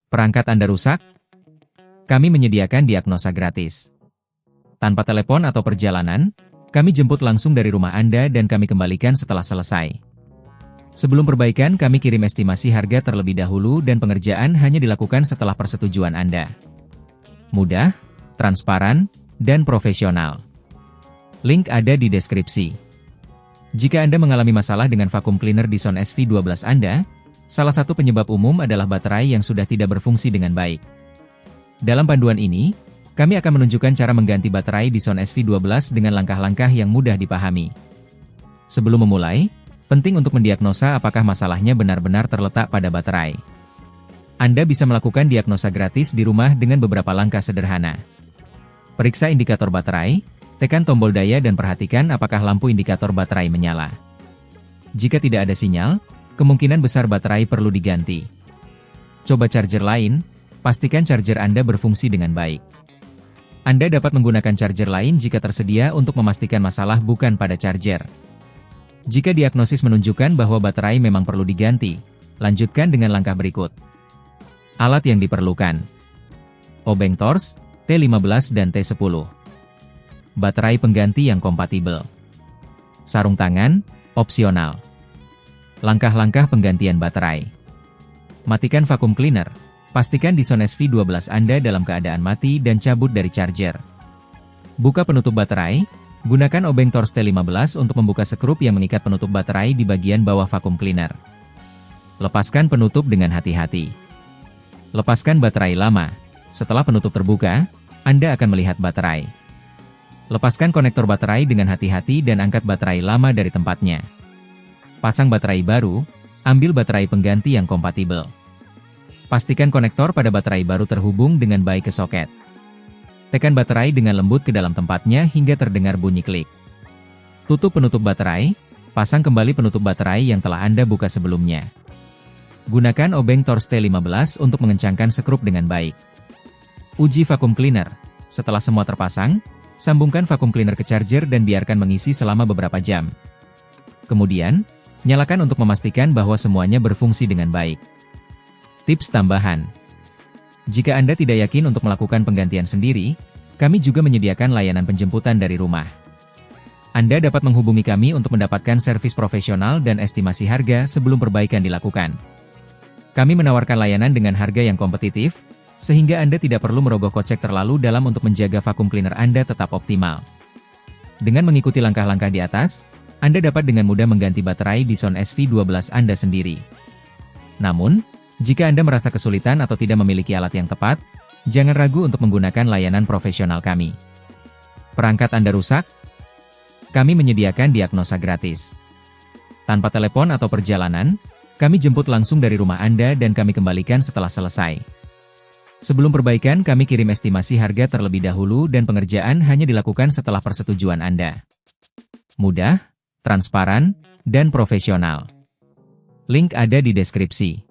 Perangkat Anda rusak? Kami menyediakan diagnosa gratis. Tanpa telepon atau perjalanan, kami jemput langsung dari rumah Anda dan kami kembalikan setelah selesai. Sebelum perbaikan, kami kirim estimasi harga terlebih dahulu dan pengerjaan hanya dilakukan setelah persetujuan Anda. Mudah, transparan, dan profesional. Link ada di deskripsi. Jika Anda mengalami masalah dengan vakum cleaner DYSON SV12 Anda, salah satu penyebab umum adalah baterai yang sudah tidak berfungsi dengan baik. Dalam panduan ini, kami akan menunjukkan cara mengganti baterai DYSON SV12 dengan langkah-langkah yang mudah dipahami. Sebelum memulai, penting untuk mendiagnosa apakah masalahnya benar-benar terletak pada baterai. Anda bisa melakukan diagnosa gratis di rumah dengan beberapa langkah sederhana. Periksa indikator baterai, tekan tombol daya dan perhatikan apakah lampu indikator baterai menyala. Jika tidak ada sinyal, kemungkinan besar baterai perlu diganti. Coba charger lain, pastikan charger Anda berfungsi dengan baik. Anda dapat menggunakan charger lain jika tersedia untuk memastikan masalah bukan pada charger. Jika diagnosis menunjukkan bahwa baterai memang perlu diganti, lanjutkan dengan langkah berikut. Alat yang diperlukan: obeng tors, T15 dan T10. Baterai pengganti yang kompatibel. Sarung tangan, opsional. Langkah-langkah penggantian baterai. Matikan vakum cleaner. Pastikan DYSON SV12 Anda dalam keadaan mati dan cabut dari charger. Buka penutup baterai. Gunakan obeng tors T15 untuk membuka skrup yang mengikat penutup baterai di bagian bawah vakum cleaner. Lepaskan penutup dengan hati-hati. Lepaskan baterai lama. Setelah penutup terbuka, Anda akan melihat baterai. Lepaskan konektor baterai dengan hati-hati dan angkat baterai lama dari tempatnya. Pasang baterai baru, ambil baterai pengganti yang kompatibel. Pastikan konektor pada baterai baru terhubung dengan baik ke soket. Tekan baterai dengan lembut ke dalam tempatnya hingga terdengar bunyi klik. Tutup penutup baterai, pasang kembali penutup baterai yang telah Anda buka sebelumnya. Gunakan obeng tors T15 untuk mengencangkan skrup dengan baik. Uji vakum cleaner. Setelah semua terpasang, sambungkan vakum cleaner ke charger dan biarkan mengisi selama beberapa jam. Kemudian, nyalakan untuk memastikan bahwa semuanya berfungsi dengan baik. Tips tambahan. Jika Anda tidak yakin untuk melakukan penggantian sendiri, kami juga menyediakan layanan penjemputan dari rumah. Anda dapat menghubungi kami untuk mendapatkan servis profesional dan estimasi harga sebelum perbaikan dilakukan. Kami menawarkan layanan dengan harga yang kompetitif, sehingga Anda tidak perlu merogoh kocek terlalu dalam untuk menjaga vakum cleaner Anda tetap optimal. Dengan mengikuti langkah-langkah di atas, Anda dapat dengan mudah mengganti baterai DYSON SV12 Anda sendiri. Namun, jika Anda merasa kesulitan atau tidak memiliki alat yang tepat, jangan ragu untuk menggunakan layanan profesional kami. Perangkat Anda rusak? Kami menyediakan diagnosa gratis. Tanpa telepon atau perjalanan, kami jemput langsung dari rumah Anda dan kami kembalikan setelah selesai. Sebelum perbaikan, kami kirim estimasi harga terlebih dahulu dan pengerjaan hanya dilakukan setelah persetujuan Anda. Mudah, transparan, dan profesional. Link ada di deskripsi.